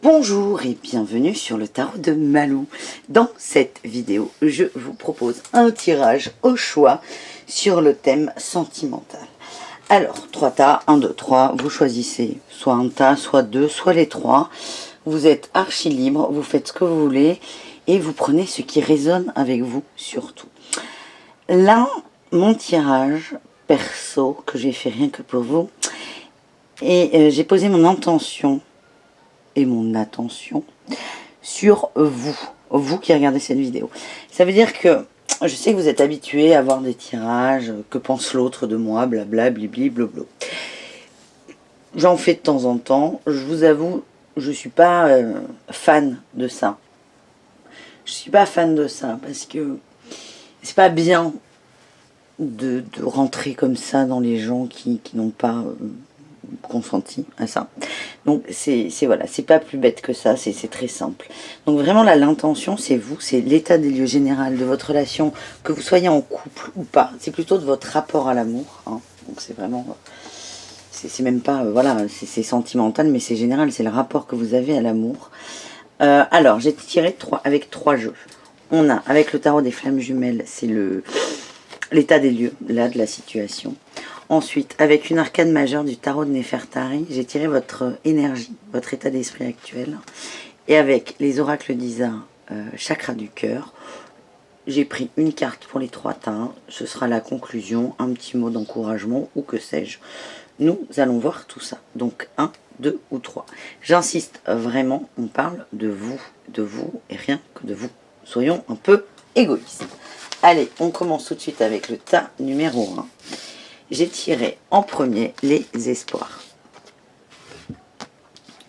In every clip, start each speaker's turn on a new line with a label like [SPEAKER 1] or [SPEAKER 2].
[SPEAKER 1] Bonjour et bienvenue sur le tarot de Malou. Dans cette vidéo, je vous propose un tirage au choix sur le thème sentimental. Alors, 3 tas, 1, 2, 3, vous choisissez soit un tas, soit deux, soit les trois. Vous êtes archi libre, vous faites ce que vous voulez et vous prenez ce qui résonne avec vous surtout. Là, mon tirage perso que j'ai fait rien que pour vous et j'ai posé mon intention et mon attention sur vous qui regardez cette vidéo. Ça veut dire que je sais que vous êtes habitués à voir des tirages, que pense l'autre de moi, blabla, blibli, blabla. J'en fais de temps en temps, je vous avoue, je suis pas fan de ça. Je suis pas fan de ça parce que c'est pas bien de rentrer comme ça dans les gens qui n'ont pas consenti à ça. Donc c'est voilà, c'est pas plus bête que ça, c'est très simple. Donc vraiment là, l'intention c'est vous, c'est l'état des lieux général de votre relation, que vous soyez en couple ou pas. C'est plutôt de votre rapport à l'amour. Hein. Donc c'est vraiment, c'est même pas, voilà, c'est sentimental, mais c'est général, c'est le rapport que vous avez à l'amour. Alors j'ai tiré avec trois jeux. On a avec le tarot des flammes jumelles, c'est l'état des lieux, là, de la situation. Ensuite, avec une arcane majeure du tarot de Néfertari, j'ai tiré votre énergie, votre état d'esprit actuel. Et avec les oracles d'Isa, chakra du cœur, j'ai pris une carte pour les 3 tas. Ce sera la conclusion, un petit mot d'encouragement ou que sais-je. Nous allons voir tout ça. Donc 1, 2 ou 3. J'insiste vraiment, on parle de vous et rien que de vous. Soyons un peu égoïstes. Allez, on commence tout de suite avec le tas numéro 1. J'ai tiré en premier les espoirs.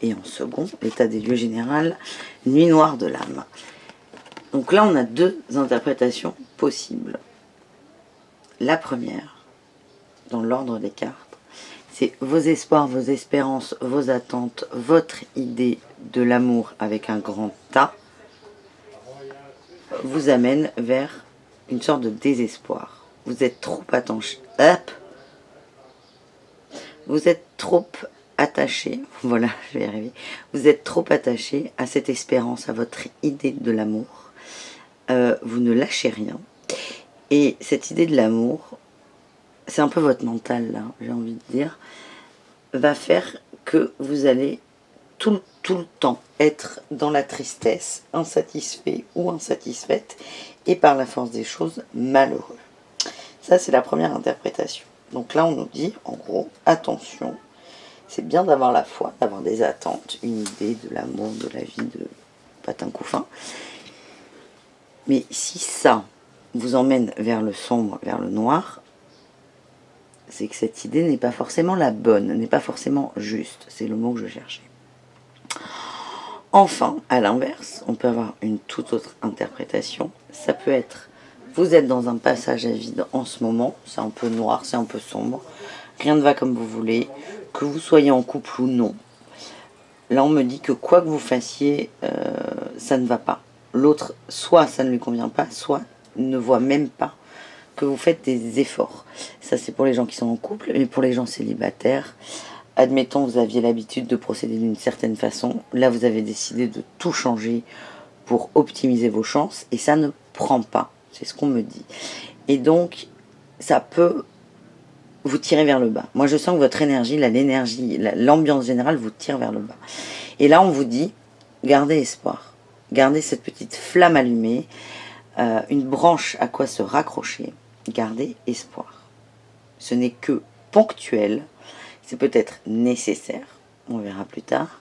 [SPEAKER 1] Et en second, l'état des lieux général, nuit noire de l'âme. Donc là, on a deux interprétations possibles. La première, dans l'ordre des cartes, c'est vos espoirs, vos espérances, vos attentes, votre idée de l'amour avec un grand tas vous amène vers une sorte de désespoir. Vous êtes trop attaché. Vous êtes trop attaché, voilà, je vais y arriver. Vous êtes trop attaché à cette espérance, à votre idée de l'amour. Vous ne lâchez rien. Et cette idée de l'amour, c'est un peu votre mental, là, j'ai envie de dire, va faire que vous allez tout le temps être dans la tristesse, insatisfait ou insatisfaite, et par la force des choses, malheureux. Ça, c'est la première interprétation. Donc là, on nous dit, en gros, attention, c'est bien d'avoir la foi, d'avoir des attentes, une idée de l'amour, de la vie, de patin couffin. Mais si ça vous emmène vers le sombre, vers le noir, c'est que cette idée n'est pas forcément la bonne, n'est pas forcément juste. C'est le mot que je cherchais. Enfin, à l'inverse, on peut avoir une toute autre interprétation. Ça peut être, vous êtes dans un passage à vide en ce moment, c'est un peu noir, c'est un peu sombre, rien ne va comme vous voulez, que vous soyez en couple ou non. Là, on me dit que quoi que vous fassiez, ça ne va pas. L'autre, soit ça ne lui convient pas, soit ne voit même pas que vous faites des efforts. Ça, c'est pour les gens qui sont en couple, mais pour les gens célibataires, admettons, vous aviez l'habitude de procéder d'une certaine façon. Là, vous avez décidé de tout changer pour optimiser vos chances, et ça ne prend pas. C'est ce qu'on me dit. Et donc, ça peut vous tirer vers le bas. Moi, je sens que votre énergie, l'ambiance générale vous tire vers le bas. Et là, on vous dit, gardez espoir. Gardez cette petite flamme allumée, une branche à quoi se raccrocher. Gardez espoir. Ce n'est que ponctuel. C'est peut-être nécessaire. On verra plus tard.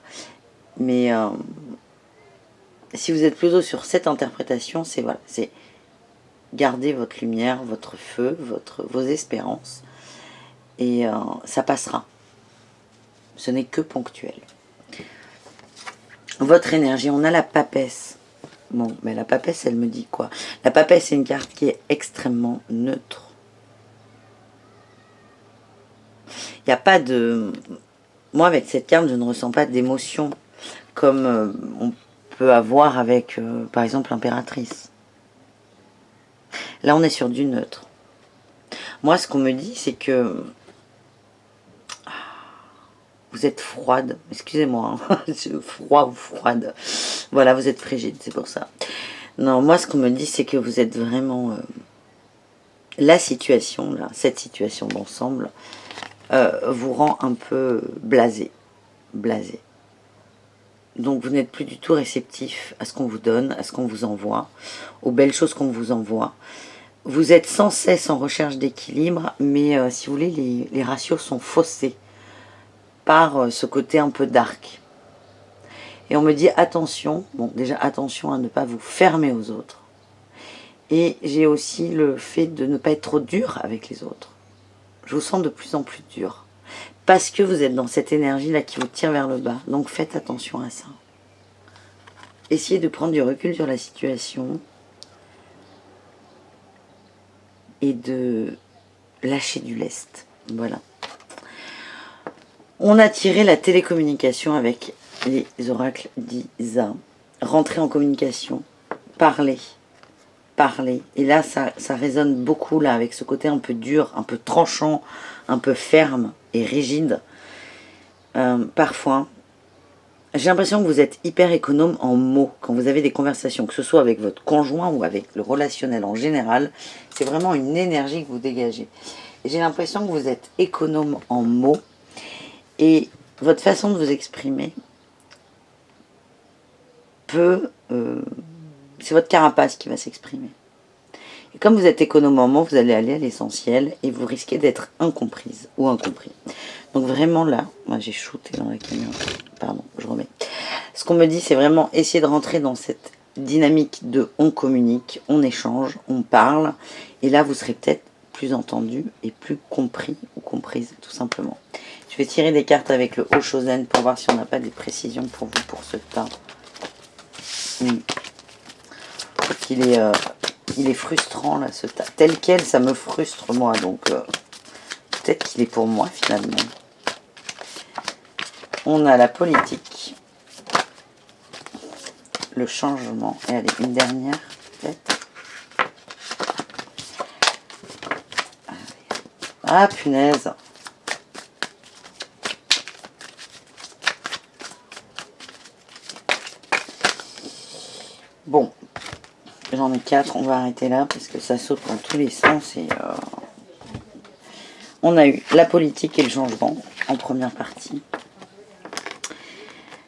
[SPEAKER 1] Mais si vous êtes plutôt sur cette interprétation, c'est voilà, c'est garder votre lumière, votre feu, vos espérances. Et ça passera. Ce n'est que ponctuel. Votre énergie, on a la papesse. Bon, mais la papesse, elle me dit quoi? La papesse, c'est une carte qui est extrêmement neutre. Il n'y a pas de... Moi, avec cette carte, je ne ressens pas d'émotion comme on peut avoir avec, par exemple, l'impératrice. Là, on est sur du neutre. Moi, ce qu'on me dit, c'est que vous êtes froide, excusez-moi, hein, froid ou froide. Voilà, vous êtes frigide, c'est pour ça. Non, moi ce qu'on me dit, c'est que vous êtes vraiment... la situation, là, cette situation d'ensemble, vous rend un peu blasé. Blasé. Donc vous n'êtes plus du tout réceptif à ce qu'on vous donne, à ce qu'on vous envoie, aux belles choses qu'on vous envoie. Vous êtes sans cesse en recherche d'équilibre, mais si vous voulez, les ratios sont faussés par ce côté un peu dark. Et on me dit attention, bon déjà attention à ne pas vous fermer aux autres. Et j'ai aussi le fait de ne pas être trop dur avec les autres. Je vous sens de plus en plus dur. Parce que vous êtes dans cette énergie-là qui vous tire vers le bas. Donc faites attention à ça. Essayez de prendre du recul sur la situation. Et de lâcher du lest. Voilà. On a tiré la télécommunication avec les oracles d'Isa. Rentrer en communication. Parler. Parler. Et là, ça résonne beaucoup là avec ce côté un peu dur, un peu tranchant, un peu ferme et rigide. Parfois, j'ai l'impression que vous êtes hyper économe en mots quand vous avez des conversations, que ce soit avec votre conjoint ou avec le relationnel en général. C'est vraiment une énergie que vous dégagez. J'ai l'impression que vous êtes économe en mots et votre façon de vous exprimer peut... c'est votre carapace qui va s'exprimer. Et comme vous êtes économe en mots, vous allez aller à l'essentiel et vous risquez d'être incomprise ou incompris. Donc vraiment là, moi j'ai shooté dans la caméra, pardon, je remets. Ce qu'on me dit, c'est vraiment essayer de rentrer dans cette dynamique de on communique, on échange, on parle. Et là, vous serez peut-être plus entendu et plus compris ou comprise, tout simplement. Je vais tirer des cartes avec le Oshozen pour voir si on n'a pas des précisions pour vous pour ce tas. Il est frustrant là, ce tas. Tel quel, ça me frustre moi, donc peut-être qu'il est pour moi finalement. On a la politique, le changement, et allez, une dernière peut-être. Ah punaise. Bon, j'en ai 4, on va arrêter là parce que ça saute dans tous les sens et on a eu la politique et le changement en première partie.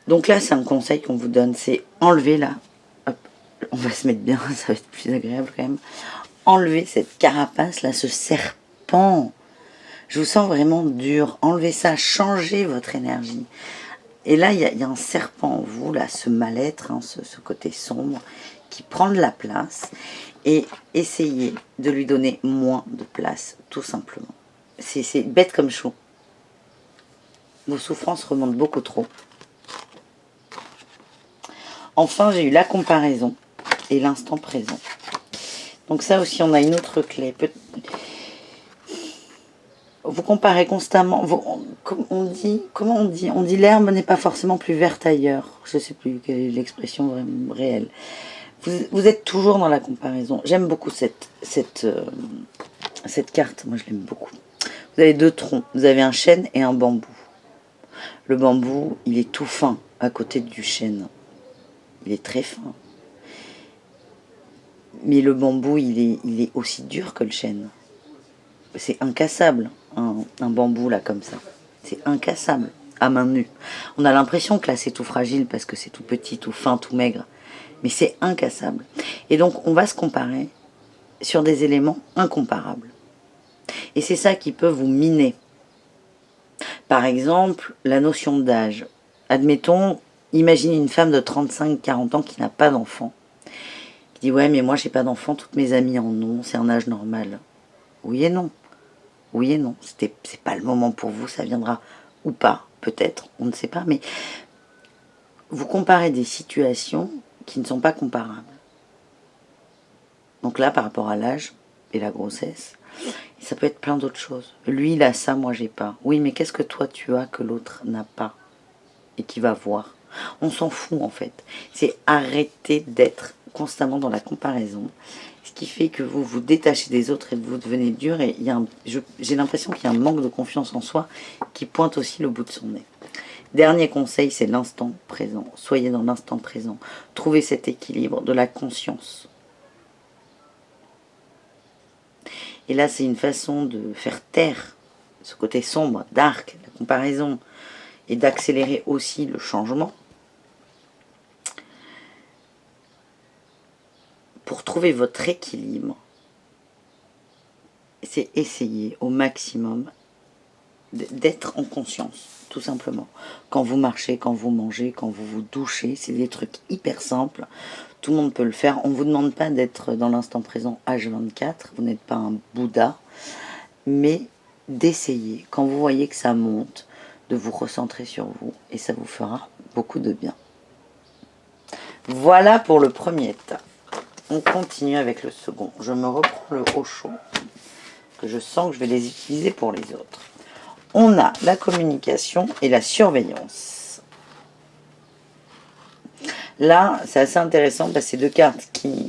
[SPEAKER 1] Donc là, c'est un conseil qu'on vous donne, c'est enlever là, hop, on va se mettre bien, ça va être plus agréable quand même. Enlever cette carapace là, ce serpent. Je vous sens vraiment dur. Enlevez ça, changez votre énergie. Et là, il y a un serpent en vous, là, ce mal-être, hein, ce côté sombre, qui prend de la place. Et essayez de lui donner moins de place, tout simplement. C'est bête comme chou. Vos souffrances remontent beaucoup trop. Enfin, j'ai eu la comparaison et l'instant présent. Donc ça aussi, on a une autre clé. Vous comparez constamment. On dit l'herbe n'est pas forcément plus verte ailleurs. Je ne sais plus quelle est l'expression réelle. Vous êtes toujours dans la comparaison. J'aime beaucoup cette carte. Moi, je l'aime beaucoup. Vous avez 2 troncs. Vous avez un chêne et un bambou. Le bambou, il est tout fin à côté du chêne. Il est très fin. Mais le bambou, il est aussi dur que le chêne. C'est incassable, un bambou là comme ça. C'est incassable, à main nue. On a l'impression que là c'est tout fragile parce que c'est tout petit, tout fin, tout maigre. Mais c'est incassable. Et donc on va se comparer sur des éléments incomparables. Et c'est ça qui peut vous miner. Par exemple, la notion d'âge. Admettons, imaginez une femme de 35-40 ans qui n'a pas d'enfant. Qui dit, ouais, mais moi, j'ai pas d'enfant, toutes mes amies en ont, c'est un âge normal. Oui et non. Oui et non. C'est pas le moment pour vous, ça viendra ou pas, peut-être, on ne sait pas. Mais vous comparez des situations qui ne sont pas comparables. Donc là, par rapport à l'âge et la grossesse, ça peut être plein d'autres choses. Lui, il a ça, moi, j'ai pas. Oui, mais qu'est-ce que toi, tu as que l'autre n'a pas et qui va voir? On s'en fout, en fait. C'est arrêter d'être constamment dans la comparaison. Ce qui fait que vous vous détachez des autres et vous devenez dur. Et j'ai l'impression qu'il y a un manque de confiance en soi qui pointe aussi le bout de son nez. Dernier conseil, c'est l'instant présent. Soyez dans l'instant présent. Trouvez cet équilibre de la conscience. Et là, c'est une façon de faire taire ce côté sombre, dark, la comparaison, et d'accélérer aussi le changement. Pour trouver votre équilibre, c'est essayer au maximum d'être en conscience, tout simplement. Quand vous marchez, quand vous mangez, quand vous vous douchez, c'est des trucs hyper simples. Tout le monde peut le faire. On ne vous demande pas d'être dans l'instant présent H24. Vous n'êtes pas un Bouddha. Mais d'essayer, quand vous voyez que ça monte, de vous recentrer sur vous. Et ça vous fera beaucoup de bien. Voilà pour le premier tas. On continue avec le second. Je me reprends le haut chaud, que je sens que je vais les utiliser pour les autres. On a la communication et la surveillance. Là, c'est assez intéressant parce que c'est deux cartes qui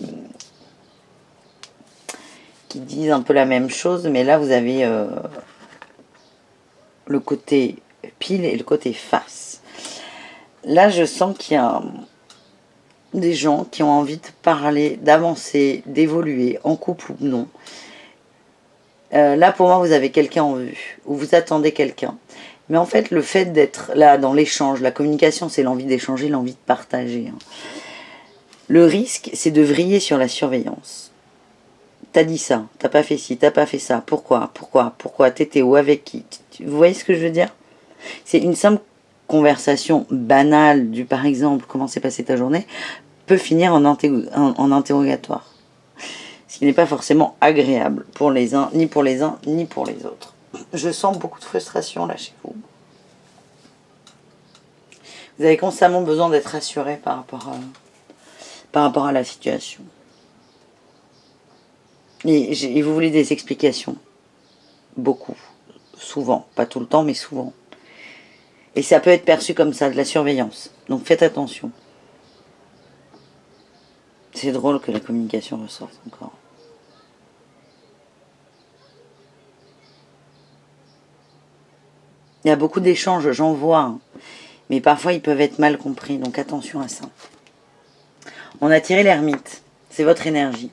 [SPEAKER 1] disent un peu la même chose, mais là, vous avez le côté pile et le côté face. Là, je sens qu'il y a des gens qui ont envie de parler, d'avancer, d'évoluer, en couple ou non. Là, pour moi, vous avez quelqu'un en vue, ou vous attendez quelqu'un. Mais en fait, le fait d'être là dans l'échange, la communication, c'est l'envie d'échanger, l'envie de partager. Le risque, c'est de vriller sur la surveillance. T'as dit ça, t'as pas fait ci, t'as pas fait ça. Pourquoi t'étais où, avec qui? Vous voyez ce que je veux dire? C'est une simple conversation banale du, par exemple, comment s'est passée ta journée, peut finir en interrogatoire. Ce qui n'est pas forcément agréable pour les uns, ni pour les uns, ni pour les autres. Je sens beaucoup de frustration là chez vous. Vous avez constamment besoin d'être rassuré par rapport à la situation. Et vous voulez des explications. Beaucoup. Souvent. Pas tout le temps, mais souvent. Et ça peut être perçu comme ça, de la surveillance. Donc faites attention. C'est drôle que la communication ressorte encore. Il y a beaucoup d'échanges, j'en vois. Hein. Mais parfois, ils peuvent être mal compris. Donc attention à ça. On a tiré l'ermite. C'est votre énergie.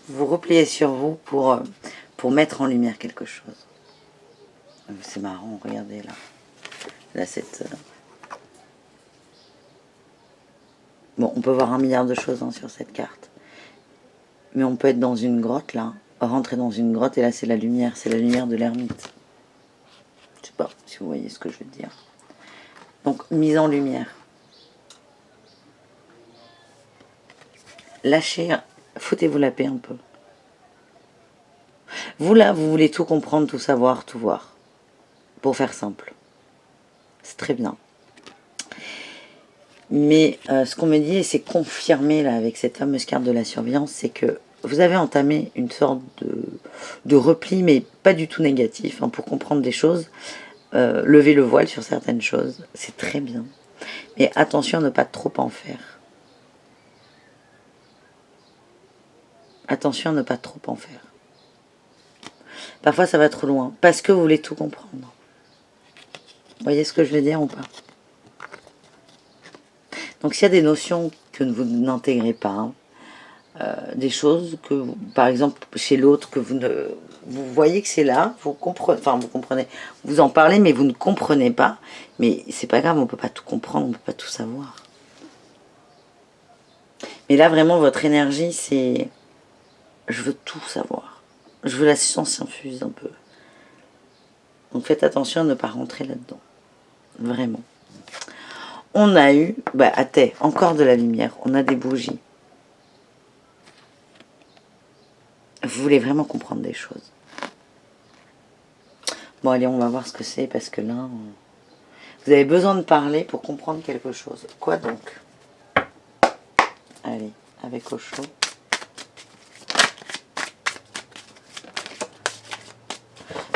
[SPEAKER 1] Vous repliez sur vous pour mettre en lumière quelque chose. C'est marrant, regardez là. Là, cette... Bon, on peut voir un milliard de choses hein, sur cette carte. Mais on peut être dans une grotte là, rentrer dans une grotte et là c'est la lumière de l'ermite. Je sais pas si vous voyez ce que je veux dire. Donc, mise en lumière. Lâchez, foutez-vous la paix un peu. Vous là, vous voulez tout comprendre, tout savoir, tout voir. Pour faire simple. C'est très bien. Mais ce qu'on me dit, et c'est confirmé là avec cette fameuse carte de la surveillance, c'est que vous avez entamé une sorte de repli, mais pas du tout négatif, hein, pour comprendre des choses. Levez le voile sur certaines choses, c'est très bien. Mais attention à ne pas trop en faire. Attention à ne pas trop en faire. Parfois ça va trop loin, parce que vous voulez tout comprendre. Vous voyez ce que je veux dire ou pas? Donc s'il y a des notions que vous n'intégrez pas, hein, des choses que, par exemple, chez l'autre, que vous voyez que c'est là, vous comprenez, vous en parlez, mais vous ne comprenez pas. Mais c'est pas grave, on ne peut pas tout comprendre, on ne peut pas tout savoir. Mais là, vraiment, votre énergie, c'est... Je veux tout savoir. Je veux la science infuse un peu. Donc faites attention à ne pas rentrer là-dedans. Vraiment. On a eu, encore de la lumière, on a des bougies. Vous voulez vraiment comprendre des choses. Bon, allez, on va voir ce que c'est, parce que là, vous avez besoin de parler pour comprendre quelque chose. Quoi donc? Allez, avec au chaud.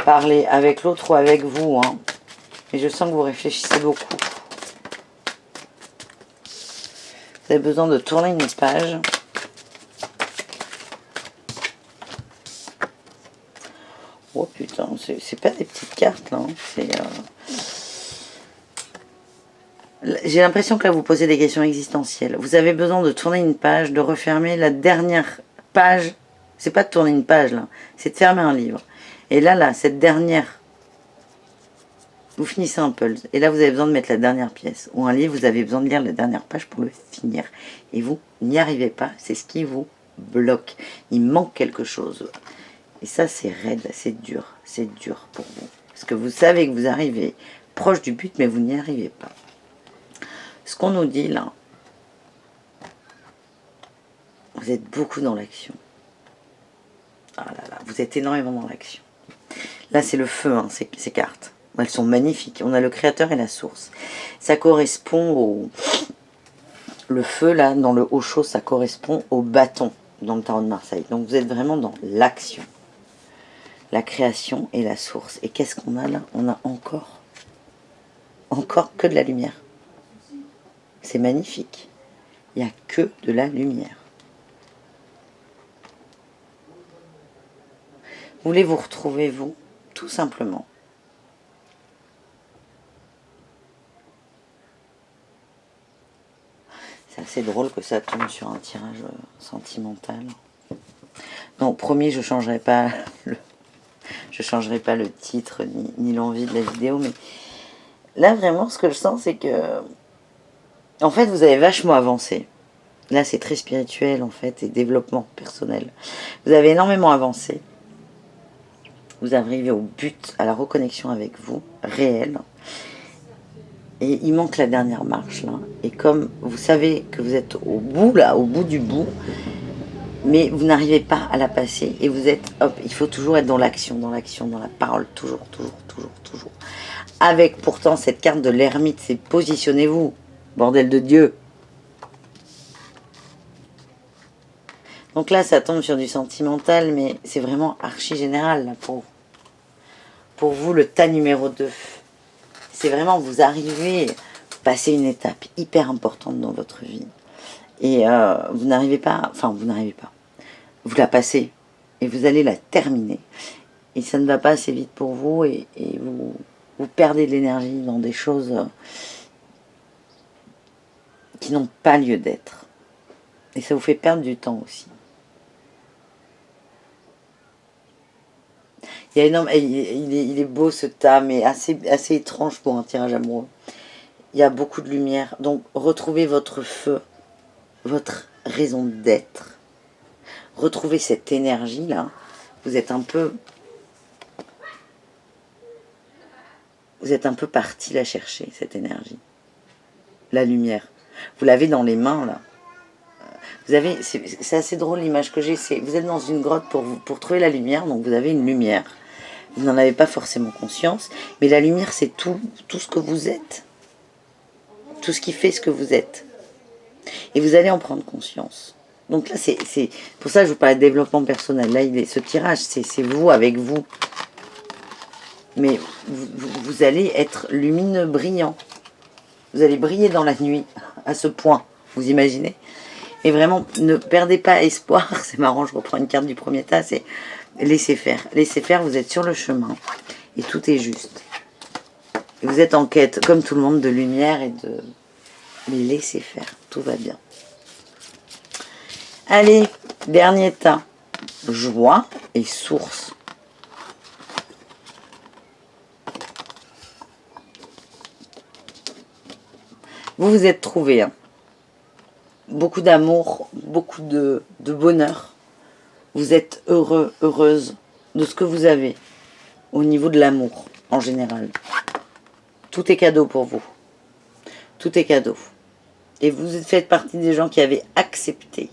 [SPEAKER 1] Parlez avec l'autre ou avec vous, hein. Mais je sens que vous réfléchissez beaucoup. Vous avez besoin de tourner une page. Oh putain, c'est pas des petites cartes là, hein. J'ai l'impression que là, vous posez des questions existentielles. Vous avez besoin de tourner une page, de refermer la dernière page. C'est pas de tourner une page, là. C'est de fermer un livre. Et là, cette dernière... Vous finissez un puzzle. Et là, vous avez besoin de mettre la dernière pièce. Ou un livre, vous avez besoin de lire la dernière page pour le finir. Et vous n'y arrivez pas. C'est ce qui vous bloque. Il manque quelque chose. Et ça, c'est raide, c'est dur. C'est dur pour vous. Parce que vous savez que vous arrivez proche du but, mais vous n'y arrivez pas. Ce qu'on nous dit là, vous êtes beaucoup dans l'action. Ah là là, vous êtes énormément dans l'action. Là, c'est le feu, hein, ces cartes. Elles sont magnifiques. On a le créateur et la source. Ça correspond au... Le feu, là, dans le haut chaud, ça correspond au bâton dans le tarot de Marseille. Donc, vous êtes vraiment dans l'action. La création et la source. Et qu'est-ce qu'on a là? On a encore que de la lumière. C'est magnifique. Il n'y a que de la lumière. Voulez vous retrouver, vous, tout simplement. C'est assez drôle que ça tombe sur un tirage sentimental. Non, promis, je ne changerai pas le titre ni l'envie de la vidéo, mais là, vraiment, ce que je sens, c'est que en fait, vous avez vachement avancé. Là, c'est très spirituel, en fait, et développement personnel. Vous avez énormément avancé. Vous arrivez au but, à la reconnexion avec vous, réelle. Et il manque la dernière marche, là. Et comme vous savez que vous êtes au bout, là, au bout du bout, mais vous n'arrivez pas à la passer. Et vous êtes, hop, il faut toujours être dans l'action, dans la parole. Toujours. Avec pourtant cette carte de l'ermite, c'est positionnez-vous. Bordel de Dieu. Donc là, ça tombe sur du sentimental, mais c'est vraiment archi général là, pour vous, le tas numéro 2. C'est vraiment, vous arrivez, vous passez une étape hyper importante dans votre vie. Et vous n'arrivez pas, vous la passez et vous allez la terminer. Et ça ne va pas assez vite pour vous et vous perdez de l'énergie dans des choses qui n'ont pas lieu d'être. Et ça vous fait perdre du temps aussi. Il est beau ce tas, mais assez étrange pour un tirage amoureux. Il y a beaucoup de lumière. Donc, retrouvez votre feu, votre raison d'être. Retrouvez cette énergie-là. Vous êtes un peu parti la chercher, cette énergie. La lumière. Vous l'avez dans les mains, là. C'est assez drôle l'image que j'ai. Vous êtes dans une grotte pour trouver la lumière, donc vous avez une lumière. Vous n'en avez pas forcément conscience, mais la lumière, c'est tout ce que vous êtes. Tout ce qui fait ce que vous êtes. Et vous allez en prendre conscience. Donc là, c'est pour ça que je vous parlais de développement personnel. Là, ce tirage, c'est vous avec vous. Mais vous allez être lumineux, brillant. Vous allez briller dans la nuit, à ce point. Vous imaginez? Et vraiment, ne perdez pas espoir. C'est marrant, je reprends une carte du premier tas, c'est laissez faire. Laissez faire, vous êtes sur le chemin. Et tout est juste. Et vous êtes en quête, comme tout le monde, de lumière et de... Mais laissez faire, tout va bien. Allez, dernier tas. Joie et source. Vous vous êtes trouvés. Hein. Beaucoup d'amour, beaucoup de bonheur. Vous êtes heureux, heureuse de ce que vous avez au niveau de l'amour en général. Tout est cadeau pour vous. Tout est cadeau. Et vous faites partie des gens qui avaient accepté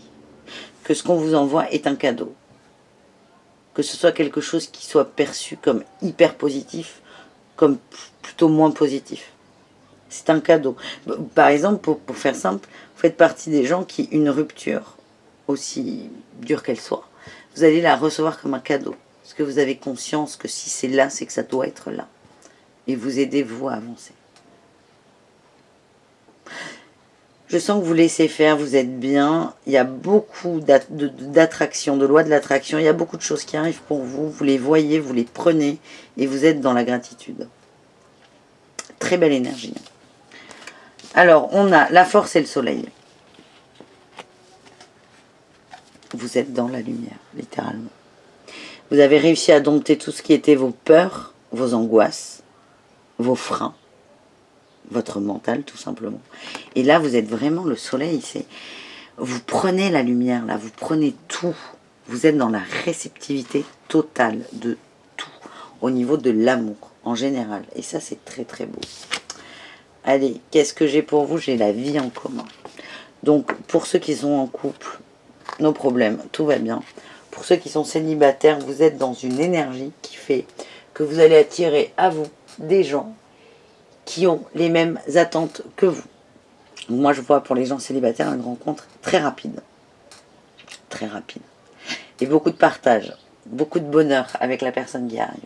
[SPEAKER 1] que ce qu'on vous envoie est un cadeau. Que ce soit quelque chose qui soit perçu comme hyper positif, comme plutôt moins positif. C'est un cadeau. Par exemple, pour faire simple, vous faites partie des gens qui, une rupture, aussi dure qu'elle soit, vous allez la recevoir comme un cadeau. Parce que vous avez conscience que si c'est là, c'est que ça doit être là. Et vous aidez, vous, à avancer. Je sens que vous laissez faire, vous êtes bien. Il y a beaucoup d'attraction, de loi de l'attraction. Il y a beaucoup de choses qui arrivent pour vous. Vous les voyez, vous les prenez et vous êtes dans la gratitude. Très belle énergie. Alors, on a la force et le soleil. Vous êtes dans la lumière, littéralement. Vous avez réussi à dompter tout ce qui était vos peurs, vos angoisses, vos freins, votre mental, tout simplement. Et là, vous êtes vraiment le soleil. Vous prenez la lumière, là, vous prenez tout. Vous êtes dans la réceptivité totale de tout, au niveau de l'amour, en général. Et ça, c'est très, très beau. Allez, qu'est-ce que j'ai pour vous? J'ai la vie en commun. Donc, pour ceux qui sont en couple, nos problèmes, tout va bien. Pour ceux qui sont célibataires, vous êtes dans une énergie qui fait que vous allez attirer à vous des gens qui ont les mêmes attentes que vous. Moi, je vois pour les gens célibataires une rencontre très rapide. Très rapide. Et beaucoup de partage, beaucoup de bonheur avec la personne qui arrive.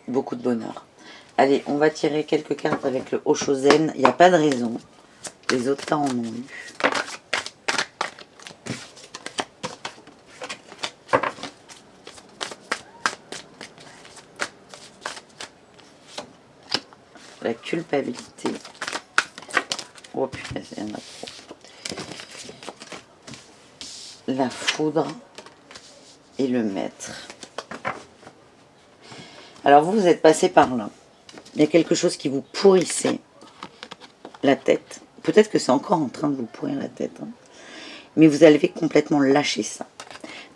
[SPEAKER 1] Beaucoup de bonheur. Allez, on va tirer quelques cartes avec le Oshozen. Il n'y a pas de raison. Les autres temps en ont eu. La culpabilité. Oh putain, il y en a trop. La foudre et le maître. Alors vous êtes passé par là. Il y a quelque chose qui vous pourrissait la tête. Peut-être que c'est encore en train de vous pourrir la tête. Hein. Mais vous avez complètement lâché ça.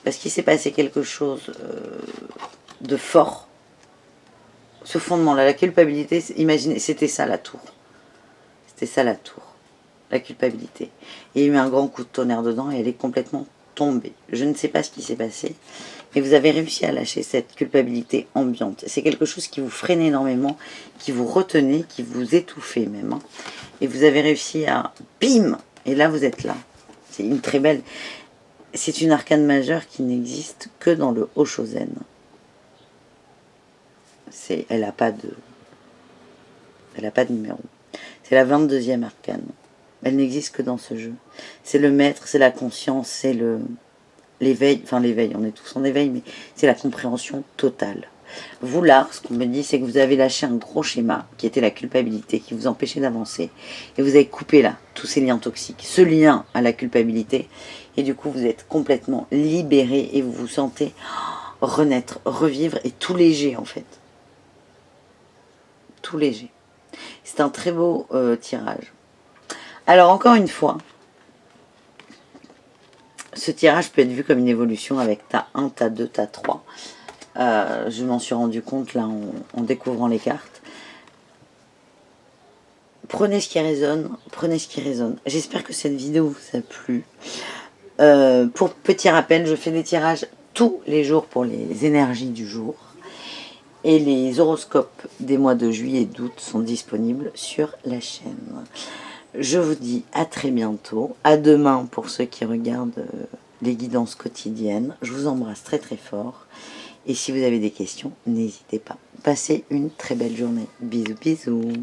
[SPEAKER 1] Parce qu'il s'est passé quelque chose de fort. Ce fondement-là, la culpabilité, imaginez, c'était ça la tour. C'était ça la tour. La culpabilité. Il y a eu un grand coup de tonnerre dedans et elle est complètement tombée. Je ne sais pas ce qui s'est passé. Mais vous avez réussi à lâcher cette culpabilité ambiante. C'est quelque chose qui vous freinait énormément, qui vous retenait, qui vous étouffait même. Hein. Et vous avez réussi à... Bim! Et là, vous êtes là. C'est une très belle... C'est une arcane majeure qui n'existe que dans le Oshozen. Elle n'a pas de... Elle n'a pas de numéro. C'est la 22e arcane. Elle n'existe que dans ce jeu. C'est le maître, c'est la conscience, c'est le... l'éveil, enfin l'éveil, on est tous en éveil, mais c'est la compréhension totale. Vous là, ce qu'on me dit, c'est que vous avez lâché un gros schéma, qui était la culpabilité, qui vous empêchait d'avancer. Et vous avez coupé là, tous ces liens toxiques, ce lien à la culpabilité. Et du coup, vous êtes complètement libéré et vous vous sentez renaître, revivre et tout léger en fait. Tout léger. C'est un très beau tirage. Alors encore une fois, ce tirage peut être vu comme une évolution avec ta 1, ta 2, ta 3. Je m'en suis rendu compte là en découvrant les cartes. Prenez ce qui résonne, prenez ce qui résonne. J'espère que cette vidéo vous a plu. Pour petit rappel, je fais des tirages tous les jours pour les énergies du jour. Et les horoscopes des mois de juillet et d'août sont disponibles sur la chaîne. Je vous dis à très bientôt. À demain pour ceux qui regardent les guidances quotidiennes. Je vous embrasse très très fort. Et si vous avez des questions, n'hésitez pas. Passez une très belle journée. Bisous bisous.